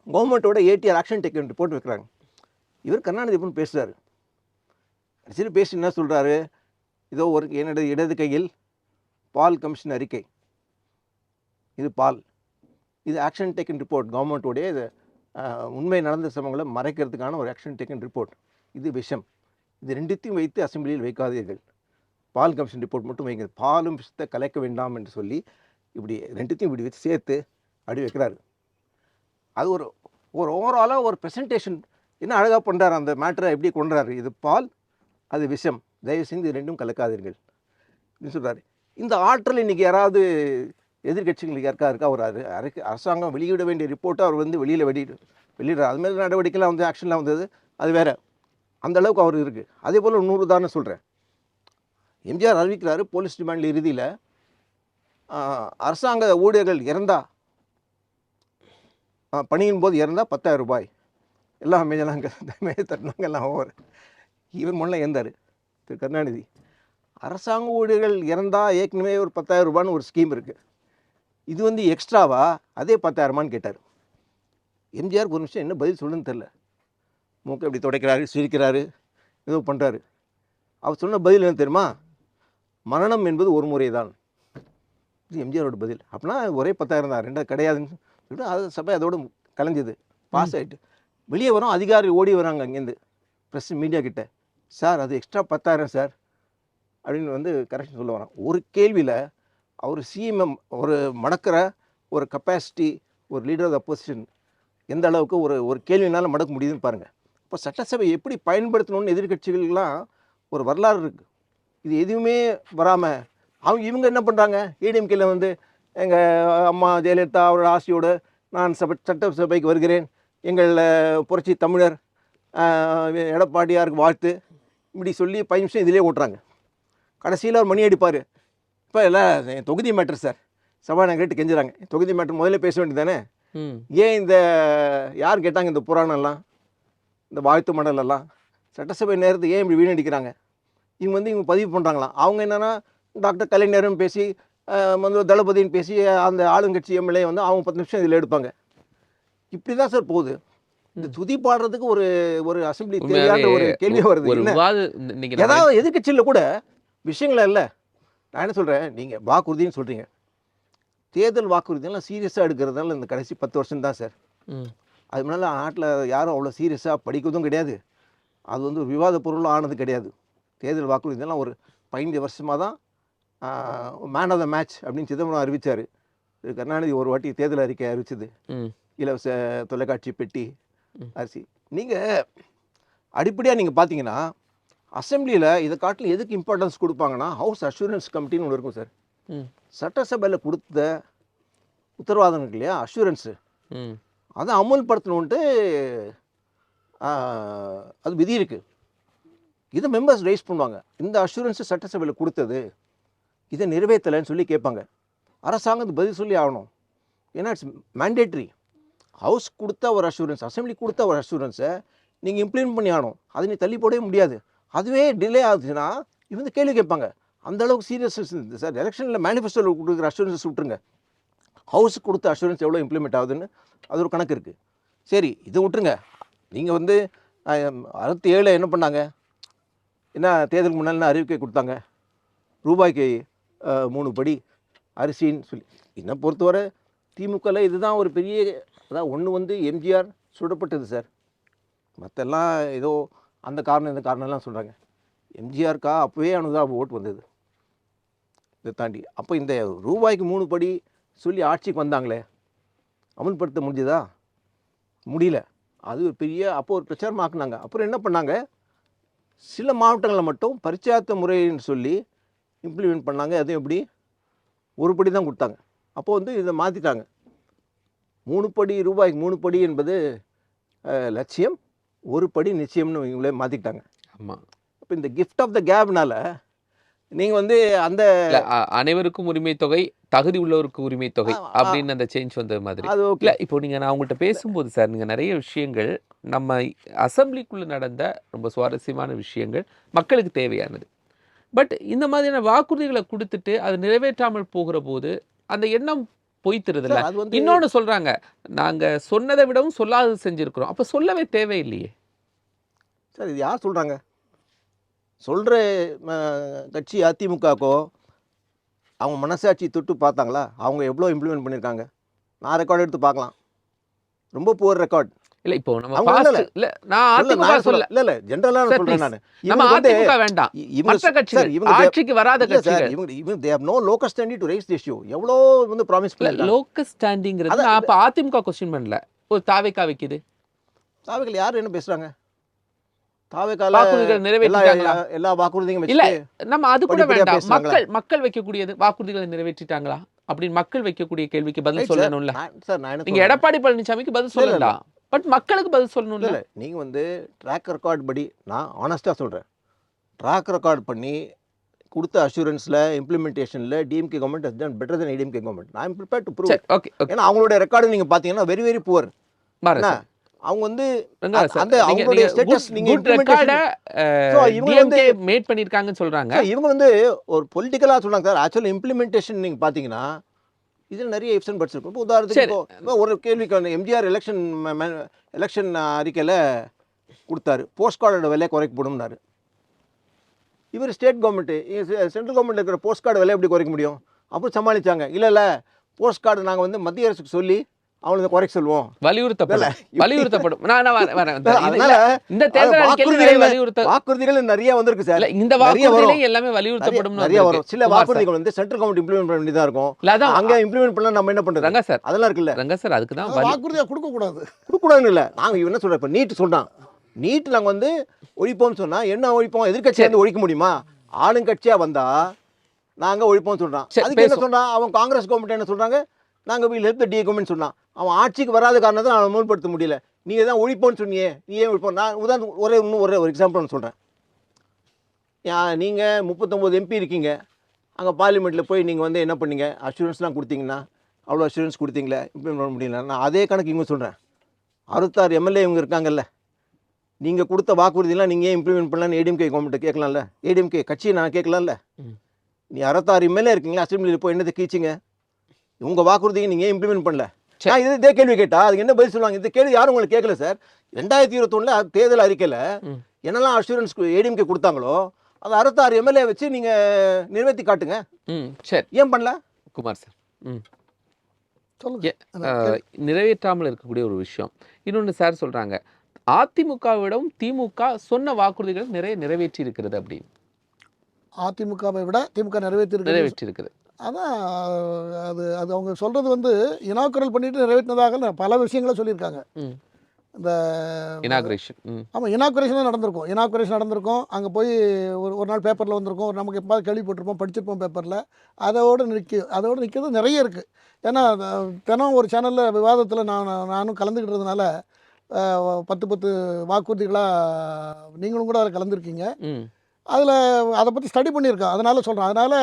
கவர்மெண்ட்டோட ஏடிஆர் ஆக்ஷன் டேக்கன் ரிப்போர்ட் வைக்கிறாங்க. இவர் கருணாநிதி பொண்ணு பேசுகிறாரு. சரி பேசி என்ன சொல்கிறாரு, இதோ ஒரு என்னோட இடது கையில் பால் கமிஷன் அறிக்கை, இது பால், இது ஆக்ஷன் டேக்கன் ரிப்போர்ட், கவர்மெண்ட்டோடைய இது உண்மை நடந்த சம்பவங்களை மறைக்கிறதுக்கான ஒரு ஆக்ஷன் டேக்கன் ரிப்போர்ட், இது விஷம், இது ரெண்டுத்தையும் வைத்து அசெம்பிளியில் வைக்காதீர்கள், பால் கமிஷன் ரிப்போர்ட் மட்டும் வைங்க, பாலும் விஷத்தை கலைக்க வேண்டாம் என்று சொல்லி இப்படி ரெண்டுத்தையும் இப்படி வச்சு சேர்த்து அப்படி வைக்கிறாரு. அது ஒரு ஓவராலாக ஒரு ப்ரெசன்டேஷன் என்ன அழகாக பண்ணுறாரு, அந்த மேட்டரை எப்படி கொண்டுறாரு, இது பால் அது விஷம், தயவு செஞ்சு இது ரெண்டும் கலக்காதீர்கள் அப்படின்னு சொல்கிறாரு. இந்த ஆற்றல் இன்றைக்கி யாராவது எதிர்கட்சிகளுக்கு இருக்கா ஒரு அரசாங்கம் வெளியிட வேண்டிய ரிப்போர்ட்டை அவர் வந்து வெளியில் வெளியிடுறார். அதுமாதிரி நடவடிக்கைலாம் வந்து ஆக்ஷன்லாம் வந்தது, அது வேறு. அந்த அளவுக்கு அவர் இருக்குது. அதே போல் 100 உதாரணம் சொல்கிறேன். எம்ஜிஆர் அறிவிக்கிறாரு போலீஸ் டிமாண்டில் இறுதியில் அரசாங்க ஊழியர்கள் இறந்தா, பணியின் போது இறந்தால் 10,000 ரூபாய், எல்லாம் மேஜனாங்க தட்டினாங்க எல்லாம் ஓவர். இவர் முன்னே இருந்தார் திரு கருணாநிதி. அரசாங்க ஊழியர்கள் இறந்தால் ஏற்கனவே ஒரு 10,000 ரூபான்னு ஒரு ஸ்கீம் இருக்குது, இது வந்து எக்ஸ்ட்ராவா, அதே 10,000 கேட்டார். எம்ஜிஆர் ஒரு நிமிஷம் என்ன பதில் சொல்லுன்னு தெரில. மூக்கை அப்படி துடைக்கிறாரு, சிரிக்கிறாரு, ஏதோ பண்ணுறாரு. அவர் சொன்ன பதில் என்ன தெரியுமா, மரணம் என்பது ஒரு முறை தான். இது எம்ஜிஆரோட பதில். அப்படின்னா ஒரே 10,000 தான், ரெண்டாவது கிடையாதுன்னு சொல்லிட்டு அது சபை அதோடு கலைஞ்சது, பாஸ் ஆகிட்டு. வெளியே வரோம், அதிகாரி ஓடி வராங்க அங்கேருந்து ப்ரெஸ் மீடியா கிட்ட, சார் அது எக்ஸ்ட்ரா 10,000 சார் அப்படின்னு வந்து கரெக்ஷன் சொல்ல வரான். ஒரு கேள்வியில் அவர் சிஎம்எம் ஒரு மடக்கிற ஒரு கெப்பாசிட்டி ஒரு லீடர் ஆஃப் த அப்போசிஷன் எந்த அளவுக்கு ஒரு கேள்வினால மடக்க முடியுதுன்னு பாருங்கள். இப்போ சட்டசபை எப்படி பயன்படுத்தணும்னு எதிர்க்கட்சிகளுக்கெல்லாம் ஒரு வரலாறு இருக்குது. இது எதுவுமே வராமல் இவங்க என்ன பண்ணுறாங்க, ஏடிஎம்கேல வந்து எங்கள் அம்மா ஜெயலலிதா அவரோட ஆசையோடு நான் சட்டசபைக்கு வருகிறேன், எங்கள் புரட்சி தமிழர் எடப்பாடியாருக்கு வாழ்த்து இப்படி சொல்லி 5 நிமிஷம் இதிலே ஓட்டுறாங்க. கடைசியில் ஒரு மணி அடிப்பார், இப்போ எல்லாம் என் தொகுதி மேட்ரு சார், சபாநாயகர்கிட்ட கெஞ்சுறாங்க, என் தொகுதி மேட்ரு முதல்ல பேச வேண்டியது தானே, ஏன் இந்த யார் கேட்டாங்க இந்த புராணம்லாம் இந்த வாழ்த்து மடலெல்லாம் சட்டசபை நேரத்தை ஏன் இப்படி வீணடிக்கிறாங்க. இவங்க பதிவு பண்ணுறாங்களாம். அவங்க என்னென்னா டாக்டர் கலைஞரும் பேசி தளபதின்னு பேசி அந்த ஆளுங்கட்சி எம்எல்ஏ வந்து அவங்க 10 நிமிஷம் இதில் எடுப்பாங்க. இப்படி தான் சார் போகுது. இந்த துதி பாடுறதுக்கு ஒரு அசம்பிளி தேவையான ஒரு கேள்வி வருது. ஏதாவது எதிர்க்கட்சியில் கூட விஷயங்கள இல்லை. நான் என்ன சொல்கிறேன், நீங்கள் வாக்குறுதின்னு சொல்கிறீங்க, தேர்தல் வாக்குறுதியெல்லாம் சீரியஸாக எடுக்கிறதுனால இந்த கடைசி 10 வருஷம் தான் சார். அது முன்னால் நாட்டில் யாரும் அவ்வளோ சீரியஸாக படிக்கிறதும் கிடையாது, அது வந்து ஒரு விவாத பொருளும் ஆனது கிடையாது. தேர்தல் வாக்குறுதியெல்லாம் ஒரு 15 வருஷமாக தான் மேன் ஆஃப் த மேட்ச் அப்படின்னு சிதம்பரம் அறிவித்தார். கருணாநிதி ஒரு வாட்டி தேர்தல் அறிக்கை அறிவிச்சது, இலவச தொலைக்காட்சி பெட்டி அரிசி. நீங்கள் அடிப்படையாக நீங்கள் பார்த்தீங்கன்னா அசம்பிளியில் இதை காட்டில் எதுக்கு இம்பார்ட்டன்ஸ் கொடுப்பாங்கன்னா ஹவுஸ் அஷூரன்ஸ் கமிட்டின்னு ஒன்று இருக்கும் சார். சட்டசபையில் கொடுத்த உத்தரவாதம் இருக்கு இல்லையா, அஷூரன்ஸு, அதை அமுல்படுத்தணுன்ட்டு அது விதி இருக்குது. இதை மெம்பர்ஸ் ரைஸ் பண்ணுவாங்க, இந்த அஷூரன்ஸு சட்டசபையில் கொடுத்தது இதை நிறைவேற்றலைன்னு சொல்லி கேட்பாங்க. அரசாங்கம் பதில் சொல்லி ஆகணும், ஏன்னா இட்ஸ் மேண்டேட்ரி. ஹவுஸ் கொடுத்த ஒரு அஷூரன்ஸ், அசம்பிளி கொடுத்த ஒரு அஷூரன்ஸை நீங்கள் இம்ப்ளிமெண்ட் பண்ணி ஆகணும், அதை நீ தள்ளி போடவே முடியாது. அதுவே டிலே ஆகுதுன்னா இவங்க கேள்வி கேட்பாங்க. அந்தளவுக்கு சீரியஸ்னஸ் இருக்குது சார். எலெக்ஷனில் மேனிஃபெஸ்டோவில் கொடுக்குற அஷூரன்ஸஸ் விட்டுருங்க, ஹவுஸுக்கு கொடுத்த அஷூரன்ஸ் எவ்வளோ இம்ப்ளிமெண்ட் ஆகுதுன்னு அது ஒரு கணக்கு இருக்குது. சரி, இதை விட்டுருங்க. நீங்கள் வந்து 67 என்ன பண்ணாங்க, என்ன தேர்தலுக்கு முன்னால் அறிவிக்கை கொடுத்தாங்க, ரூபாய்க்கு 3 படி அரிசின்னு சொல்லி. என்னை பொறுத்தவரை திமுகவில் இதுதான் ஒரு பெரிய, அதான் ஒன்று வந்து எம்ஜிஆர் சுடப்பட்டது சார், மற்றெல்லாம் ஏதோ அந்த காரணம் இந்த காரணம்லாம் சொல்கிறாங்க. எம்ஜிஆருக்கா அப்போவே அவனுக்கு தான் ஓட்டு வந்தது. இதை தாண்டி அப்போ இந்த ரூபாய்க்கு 3 படி சொல்லி ஆட்சிக்கு வந்தாங்களே, அமல்படுத்த முடிஞ்சதா? முடியல. அது ஒரு பெரிய அப்போ ஒரு பிரச்சாரமாக்குனாங்க. அப்புறம் என்ன பண்ணாங்க, சில மாவட்டங்களில் மட்டும் பரிச்சார்த்த முறைன்னு சொல்லி இம்ப்ளிமெண்ட் பண்ணாங்க. அதுவும் எப்படி, 1 படி தான் கொடுத்தாங்க. அப்போது வந்து இதை மாற்றிட்டாங்க. 3 படி, ரூபாய்க்கு 3 படி என்பது லட்சியம், 1 படி நிச்சயம்னு இவங்களே மாற்றிக்கிட்டாங்க. ஆமாம். இப்போ இந்த கிஃப்ட் ஆஃப் த கேப்னால நீங்கள் வந்து அந்த அனைவருக்கும் உரிமை தொகை, தகுதி உள்ளவருக்கு உரிமை தொகை அப்படின்னு அந்த சேஞ்ச் வந்த மாதிரி. அது ஓகே. இல்லை, இப்போ நீங்கள் நான் உங்கள்கிட்ட பேசும்போது சார், நீங்கள் நிறைய விஷயங்கள் நம்ம அசம்பிளிக்குள்ளே நடந்த ரொம்ப சுவாரஸ்யமான விஷயங்கள், மக்களுக்கு தேவையானது. பட் இந்த மாதிரியான வாக்குறுதிகளை கொடுத்துட்டு அது நிறைவேற்றாமல் போகிற போது அந்த எண்ணம் பொய்த்துறதில்ல. அது வந்து இன்னொன்று சொல்கிறாங்க, நாங்கள் சொன்னதை விடவும் சொல்லாதது செஞ்சுருக்கிறோம். அப்போ சொல்லவே தேவையில்லையே சார். இது யார் சொல்கிறாங்க? சொல்கிற கட்சி அதிமுகக்கோ அவங்க மனசாட்சி தொட்டு பார்த்தாங்களா? அவங்க எவ்வளோ இம்ப்ளிமெண்ட் பண்ணியிருக்காங்க? நான் ரெக்கார்டு எடுத்து பார்க்கலாம், ரொம்ப புவர் ரெக்கார்ட். இல்லை, இப்போ நம்ம அவங்க past- இல்ல. இல்ல, நான் அதிமுக சொல்ல, இல்லை ஜென்ரலாக Sir, சொல்கிறேன் please. நான். நம்ம இவங்க வந்து அதிமுக வேண்டாம், மற்ற கட்சிகள், ஆட்சிக்கு வராத இல்லை சார், கட்சிகள். இவங்க they have no locus standi to raise the issue. எவ்வளோ வந்து ப்ராமிஸ் இல்ல, பண்ணிருக்காங்க. லோக்கல் ஸ்டாண்டிங்கிறது நான் அப்போ அதிமுக கொஸ்டின் பண்ணல, ஒரு தாவேக்கா வைக்குது. தாவேக்கால யார் என்ன பேசுகிறாங்க? தாவேக்கால வாக்குறுதிகள் நிறைவேற்றிட்டாங்களா? எல்லா வாக்குறுதியும் இல்ல, வச்சுட்டு நம்ம அது கூட படிப்படியா வேண்டாம். பேசுறாங்களா? மக்கள் வைக்கக்கூடியது வாக்குறுதிகளை நிறைவேற்றிட்டாங்களா அப்படின்னு மக்கள் வைக்கக்கூடிய கேள்விக்கு பதில் Right, sir. சொல்லணும்ல. சார் நான் என்ன நீங்க சொல்றேன்? எடப்பாடி பழனிசாமிக்கு பதில் இல்ல, இல்ல. சொல்லலாம், பட் மக்களுக்கு பதில் சொல்லணும்ல. இல்லை நீங்கள் வந்து ட்ராக் ரெக்கார்ட் படி, நான் ஆனஸ்ட்டாக சொல்கிறேன், ட்ராக் ரெக்கார்ட் பண்ணி கொடுத்த அஷூரன்ஸில் இம்ப்ளிமெண்டேஷனில் DMK government has done better then ADMK government. நான் ஐம் ப்ரிப்பேர் டு ப்ரூவ். சரி, ஓகே ஓகே. ஏன்னா அவங்களோட ரெக்கார்டு நீங்கள் பார்த்தீங்கன்னா வெரி வெரி புவர். மாறேன் சார். அவங்க வந்து வெங்காயம் சார், அந்த நீங்க- அவங்களுடைய நீங்க ஸ்டேட்டஸ் good- நீங்கள் good record-அ, So, இவங்க வந்து- DMK மேட் பண்ணிருக்காங்கன்னு சொல்றாங்க. இவங்க வந்து ஒரு பொலிட்டிக்கலாக சொல்கிறாங்க சார். ஆக்சுவலி இம்ப்ளிமெண்டேஷன் நீங்கள் பார்த்தீங்கன்னா இதில் நிறைய இப்ஸ் அண்ட் பட்ஸ் இருக்கும். இப்போ உதாரணத்துக்கு சரி. இப்போ ஒரு கேள்விக்கு வந்து எம்ஜிஆர் எலெக்ஷன் அறிக்கையில் கொடுத்தாரு, போஸ்ட் கார்டோட விலை குறைக்கப்படும்னாரு. இவர் ஸ்டேட் கவர்மெண்ட்டு, சென்ட்ரல் கவர்மெண்ட் இருக்கிற போஸ்ட் கார்டு விலை எப்படி குறைக்க முடியும்? அப்புறம் சமாளித்தாங்க, இல்லை போஸ்ட் கார்டு நாங்கள் வந்து மத்திய அரசுக்கு சொல்லி அவனுக்கு குறைக்க சொல்லுவோம். வலியுறுத்தப்படும். நான் வரேன். அதனால இந்த தேர்தல் அறிக்கையில வாக்குறுதிகள் நிறைய வந்திருக்கு சார். இந்த வாக்குறுதியிலே எல்லாமே வலியுறுத்தப்படும். நிறைய வரும். சில வாக்குறுதிகள் வந்து சென்ட்ரல் கவர்மெண்ட் இம்ப்ளிமெண்ட் பண்ண வேண்டியதா இருக்கும். அங்க இம்ப்ளிமெண்ட் பண்ணா நம்ம என்ன பண்றது? ரங்கா சார், அதெல்லாம் இருக்குல்ல. ரங்கா சார், அதுக்கு தான் வாக்குறுதியா கொடுக்கக்கூடாது. கொடுக்கக்கூடாதுன்னு இல்லை. நாங்கள் என்ன சொல்கிறோம், இப்போ நீட் சொல்கிறான், நீட் நாங்கள் வந்து ஒழிப்போம்னு சொன்னால் என்ன ஒழிப்போம்? எதிர்கட்சியாக வந்து ஒழிக்க முடியுமா? ஆளுங்கட்சியாக வந்தால் நாங்கள் ஒழிப்போம்னு சொல்கிறான். அதுக்கு என்ன சொல்கிறான் அவன்? காங்கிரஸ் கவர்மெண்ட் என்ன சொல்கிறாங்க? நாங்கள் வீல் ஹெல்ப் த டி கவர்மெண்ட் சொன்னான். அவன் ஆட்சிக்கு வராத காரணத்தை அவன் அமல்படுத்த முடியல. நீங்கள் தான் ஒழிப்போன்னு சொன்னியே, நீ ஏன் ஒழிப்போம்? நான் உதாரணம் ஒரே ஒரு எக்ஸாம்பிள் ஒன்று சொல்கிறேன். நீங்கள் 39 MP இருக்கீங்க. அங்கே பார்லிமெண்ட்டில் போய் நீங்கள் வந்து என்ன பண்ணீங்க? அஷூரன்ஸ்லாம் கொடுத்தீங்கன்னா, அவ்வளோ அஷூரன்ஸ் கொடுத்தீங்களே, இம்ப்ளிமெண்ட் பண்ண முடியல. நான் அதே கணக்கு இவங்க சொல்கிறேன். 66 MLA இவங்க இருக்காங்கல்ல, நீங்கள் கொடுத்த வாக்குறுதியெல்லாம் நீங்கள் ஏன் இம்ப்ளிமெண்ட் பண்ணலான்னு ஏடிஎம்கே கவர்மெண்ட்டை கேட்கலாம்ல? ஏடிஎம்கே கட்சியை நான் கேட்கலாம்ல? நீ 66 MLA இருக்கீங்களா, அசம்பிளியில் போய் என்னது கீச்சிங்க? உங்கள் வாக்குறுதியை நீங்கள் ஏன் இம்ப்ளிமெண்ட் பண்ணல? நான் இதே கேள்வி கேட்டா அதுக்கு என்ன பதில் சொல்லுவாங்க? இந்த கேள்வி யாரும் உங்களுக்கு கேட்கல சார். 2021 தேர்தல் அறிக்கையில் என்னெல்லாம் அஷூரன்ஸ் ஏடிஎம்கே கொடுத்தாங்களோ அது 66 MLA வச்சு நீங்கள் நிறைவேற்றி காட்டுங்க. சரி, ஏன் பண்ணல? குமார் சார், சொல்லுங்க. நிறைவேற்றாமல் இருக்கக்கூடிய ஒரு விஷயம் இன்னொன்று சார் சொல்றாங்க, அதிமுகவிடம் திமுக சொன்ன வாக்குறுதிகள் நிறைய நிறைவேற்றி இருக்கிறது அப்படின்னு. அதிமுகவை விட திமுக நிறைவேற்றி இருக்குது. அதான் அது அது அவங்க சொல்கிறது வந்து இனாக்குரல் பண்ணிட்டு நிறைவேற்றினதாக பல விஷயங்களை சொல்லியிருக்காங்க. இந்த இனாகுரேஷன், ஆமாம், இனாக்குரேஷன் நடந்திருக்கும். இனாக்குரேஷன் நடந்திருக்கும். அங்கே போய் ஒரு நாள் பேப்பரில் வந்திருக்கும். நமக்கு எப்பாவது கேள்விப்பட்டிருப்போம், படிச்சிருப்போம் பேப்பரில். அதோடு நிற்கிறது நிறைய இருக்குது. ஏன்னா தினம் ஒரு சேனலில் விவாதத்தில் நானும் கலந்துக்கிட்டதுனால 10 வாக்குறுதிகளாக நீங்களும் கூட அதில் கலந்துருக்கீங்க. அதில் அதை பற்றி ஸ்டடி பண்ணியிருக்கோம். அதனால் சொல்கிறேன். அதனால்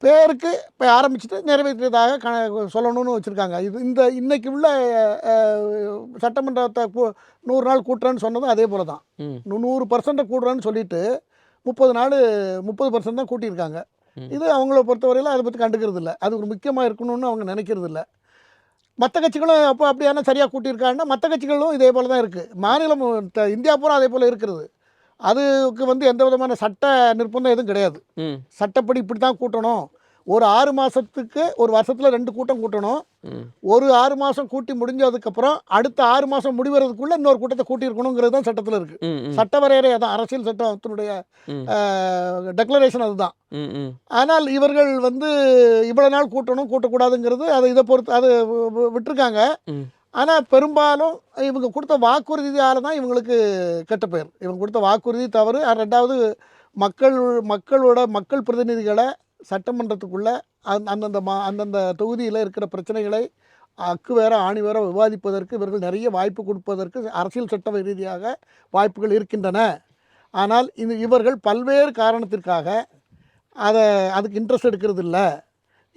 பேருக்கு இப்போ ஆரம்பிச்சுட்டு நிறைவேற்றியதாக சொல்லணும்னு வச்சுருக்காங்க. இன்னைக்கு உள்ள சட்டமன்றத்தை 100 நாள் கூட்டுறேன்னு சொன்னதும் அதே போல் தான். 100% கூடுறேன்னு சொல்லிட்டு 30% தான் கூட்டியிருக்காங்க. இது அவங்கள பொறுத்தவரையில் அதை பற்றி கண்டுக்கிறது இல்லை. அது ஒரு முக்கியமாக இருக்கணும்னு அவங்க நினைக்கிறது இல்லை. மற்ற கட்சிகளும் அப்போ அப்படியான சரியாக கூட்டியிருக்காங்கன்னா மற்ற கட்சிகளும் இதே போல் தான் இருக்குது. மாநிலம் இந்தியா பூரா அதே போல் இருக்கிறது. அதுக்கு வந்து எந்த விதமான சட்ட நிர்பந்தம் எதுவும் கிடையாது. சட்டப்படி இப்படி தான் கூட்டணும். ஒரு 6 மாதத்துக்கு ஒரு வருஷத்தில் 2 கூட்டம் கூட்டணும். ஒரு 6 மாதம் கூட்டி முடிஞ்சதுக்கப்புறம் அடுத்த 6 மாதம் முடிவறதுக்குள்ளே இன்னொரு கூட்டத்தை கூட்டியிருக்கணுங்கிறது தான் சட்டத்தில் இருக்குது. சட்ட வரையறை அதான், அரசியல் சட்டத்தினுடைய டெக்ளரேஷன் அதுதான். ஆனால் இவர்கள் வந்து இவ்வளோ நாள் கூட்டக்கூடாதுங்கிறது இதை பொறுத்து அது விட்டுருக்காங்க. ஆனால் பெரும்பாலும் இவங்க கொடுத்த வாக்குறுதியால் தான் இவங்களுக்கு கெட்ட பெயர். இவங்க கொடுத்த வாக்குறுதி தவறு. ரெண்டாவது மக்கள் பிரதிநிதிகளை சட்டமன்றத்துக்குள்ளே அந்தந்த தொகுதியில் இருக்கிற பிரச்சனைகளை அக்கு வேற ஆணி வேற விவாதிப்பதற்கு இவர்கள் நிறைய வாய்ப்பு கொடுப்பதற்கு அரசியல் சட்ட ரீதியாக வாய்ப்புகள் இருக்கின்றன. ஆனால் இவர்கள் பல்வேறு காரணத்திற்காக அதுக்கு இன்ட்ரெஸ்ட் எடுக்கிறது இல்லை.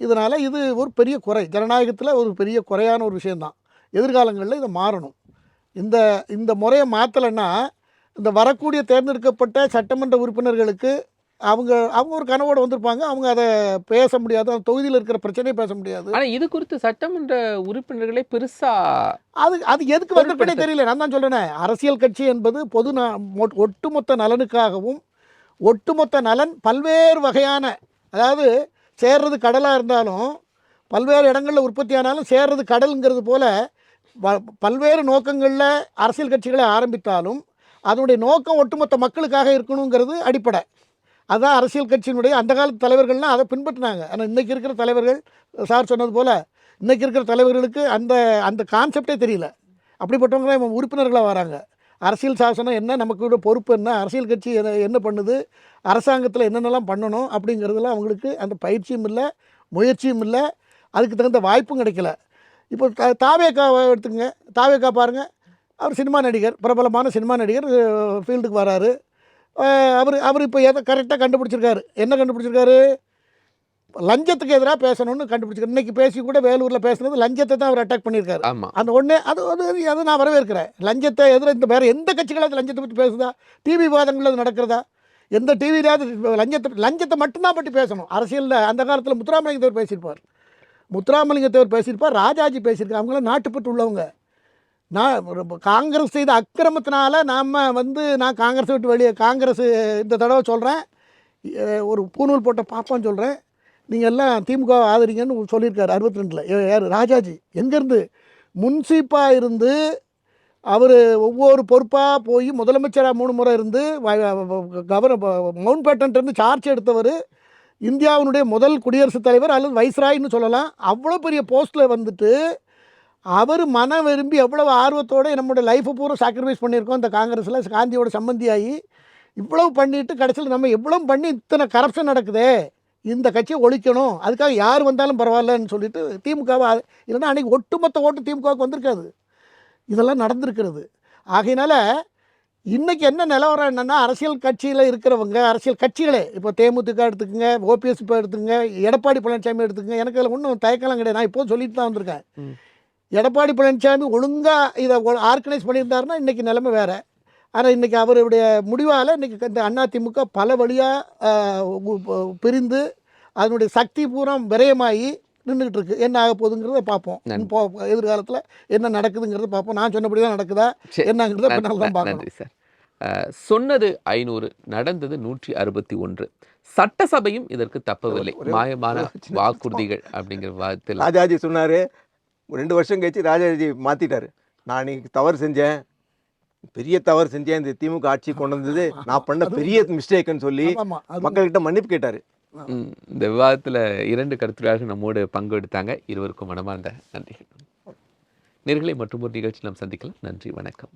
இதனால் இது ஒரு பெரிய குறை, ஜனநாயகத்தில் ஒரு பெரிய குறையான ஒரு விஷயந்தான். எதிர்காலங்களில் இதை மாறணும். இந்த முறையை மாற்றலைன்னா இந்த வரக்கூடிய தேர்ந்தெடுக்கப்பட்ட சட்டமன்ற உறுப்பினர்களுக்கு அவங்க ஒரு கனவோடு வந்திருப்பாங்க. அவங்க அதை பேச முடியாது, அந்த தொகுதியில் இருக்கிற பிரச்சனையை பேச முடியாது. ஆனால் இது குறித்து சட்டமன்ற உறுப்பினர்களே பெருசாக அது எதுக்கு வந்திருக்குன்னே தெரியல. நான் தான் சொல்கிறேனே, அரசியல் கட்சி என்பது ஒட்டுமொத்த நலனுக்காகவும், ஒட்டுமொத்த நலன் பல்வேறு வகையான, அதாவது சேர்றது கடலாக இருந்தாலும் பல்வேறு இடங்களில் உற்பத்தி ஆனாலும் சேர்றது கடலுங்கிறது போல் பல்வேறு நோக்கங்களில் அரசியல் கட்சிகளை ஆரம்பித்தாலும் அதனுடைய நோக்கம் ஒட்டுமொத்த மக்களுக்காக இருக்கணுங்கிறது அடிப்படை. அதுதான் அரசியல் கட்சியினுடைய அந்த காலத்து தலைவர்கள்லாம் அதை பின்பற்றினாங்க. ஆனால் இன்றைக்கி இருக்கிற தலைவர்கள், சார் சொன்னது போல் இன்றைக்கி இருக்கிற தலைவர்களுக்கு அந்த கான்செப்டே தெரியல. அப்படிப்பட்டவங்க தான் உறுப்பினர்களாக வராங்க. அரசியல் சாசனம் என்ன, நமக்கு பொறுப்பு என்ன, அரசியல் கட்சி என்ன பண்ணுது, அரசாங்கத்தில் என்னென்னலாம் பண்ணணும் அப்படிங்கிறதுலாம் அவங்களுக்கு அந்த பயிற்சியும் இல்லை, முயற்சியும் இல்லை, அதுக்கு தகுந்த வாய்ப்பும் கிடைக்கல. இப்போ தாவேக்காவை எடுத்துக்கங்க. தாவேக்கா பாருங்கள், அவர் சினிமா நடிகர், பிரபலமான சினிமா நடிகர், ஃபீல்டுக்கு வராரு. அவர் இப்போ எதை கரெக்டாக கண்டுபிடிச்சிருக்காரு. என்ன கண்டுபிடிச்சிருக்காரு? லஞ்சத்துக்கு எதிராக பேசணும்னு கண்டுபிடிச்சிருக்காரு. இன்றைக்கி பேசி கூட வேலூரில் பேசுனது லஞ்சத்தை தான் அவர் அட்டாக் பண்ணியிருக்காரு. அந்த ஒன்று அது நான் வரவேற்கிறேன். லஞ்சத்தை எதிராக வேறு எந்த கட்சிகளாவது லஞ்சத்தை பற்றி பேசுதா? டிவி விவாதங்கள் அது நடக்கிறதா? எந்த டிவியிலாவது லஞ்சத்தை மட்டும்தான் பற்றி பேசணும். அரசியலில் அந்த காலத்தில் முத்துராமலிங்கத்தேவர் பேசியிருப்பார், ராஜாஜி பேசியிருக்காங்க. அவங்களாம் நாட்டுப்பட்டு உள்ளவங்க. காங்கிரஸ் செய்த அக்கிரமத்தினால நான் காங்கிரஸை விட்டு காங்கிரஸ் இந்த தடவை சொல்கிறேன், ஒரு பூநூல் போட்ட பாப்பான்னு சொல்கிறேன், நீங்கள் எல்லாம் திமுக ஆதரிங்கன்னு சொல்லியிருக்காரு 62. யார்? ராஜாஜி. எங்கேருந்து? முன்சீப்பாக இருந்து அவர் ஒவ்வொரு பொறுப்பாக போய் முதலமைச்சராக 3 முறை இருந்து மவுண்ட் பேட்டன்ட்டு சார்ஜ் எடுத்தவர் இந்தியாவினுடைய முதல் குடியரசுத் தலைவர் அல்லது வைஸ்ராய்னு சொல்லலாம். அவ்வளோ பெரிய போஸ்ட்டில் வந்துட்டு அவர் மனம் விரும்பி எவ்வளவு ஆர்வத்தோடு நம்மளுடைய லைஃப்பை பூரா சாக்ரிஃபைஸ் பண்ணியிருக்கோம் இந்த காங்கிரஸில் காந்தியோட சம்பந்தியாகி இவ்வளவு பண்ணிட்டு கடைசியில் நம்ம எவ்வளவு பண்ணி இத்தனை கரப்ஷன் நடக்குதே, இந்த கட்சியை ஒழிக்கணும், அதுக்காக யார் வந்தாலும் பரவாயில்லன்னு சொல்லிட்டு திமுகவை இல்லைன்னா அன்றைக்கி ஒட்டுமொத்த ஓட்டு திமுகவுக்கு வந்திருக்காது. இதெல்லாம் நடந்திருக்கிறது. ஆகையினால இன்றைக்கி என்ன நிலவரம் என்னென்னா, அரசியல் கட்சியில் இருக்கிறவங்க அரசியல் கட்சிகளே இப்போ தேமுதிக எடுத்துக்கோங்க, ஓபிஎஸ் இப்போ எடுத்துக்கங்க, எடப்பாடி பழனிசாமி எடுத்துக்கங்க, எனக்கு அதில் ஒன்றும் தயக்கலாம் கிடையாது. நான் இப்போது சொல்லிட்டு தான் வந்திருக்கேன். எடப்பாடி பழனிசாமி ஒழுங்காக இதை ஆர்கனைஸ் பண்ணியிருந்தாருன்னா இன்றைக்கி நிலைமை வேறு. ஆனால் இன்றைக்கி அவருடைய முடிவால் இன்றைக்கி இந்த அதிமுக பல வழியாக பிரிந்து அதனுடைய சக்தி பூரா விரயமாகி நின்றுக்கிட்டு இருக்குது. என்ன ஆக போகுதுங்கிறத பார்ப்போம். எதிர்காலத்தில் என்ன நடக்குதுங்கிறத பார்ப்போம். நான் சொன்னபடி தான் நடக்குதா என்னங்கிறத பின்னால் தான் பார்க்கணும். நன்றி சார். சொன்னது 500, நடந்தது 161. சட்டசபையும் இதற்கு தப்பவில்லை. மாயமான வாக்குறுதிகள் அப்படிங்கிற வார்த்தை ராஜாஜி சொன்னார். 2 வருஷம் கழிச்சு ராஜாஜி மாற்றிட்டார். நான் இன்னைக்கு தவறு செஞ்சேன், பெரிய தவறு செஞ்சேன், இந்த திமுக ஆட்சி கொண்டு வந்தது நான் பண்ண பெரிய மிஸ்டேக்குன்னு சொல்லி மக்கள்கிட்ட மன்னிப்பு கேட்டார். இந்த விவாதத்தில் 2 கருத்துரையாளர்கள் நம்மோடு பங்கு எடுத்தாங்க. இருவருக்கும் மனமார்ந்த நன்றிகள். நேயர்களே, மற்றும் ஒரு நிகழ்ச்சி நாம் சந்திக்கலாம். நன்றி, வணக்கம்.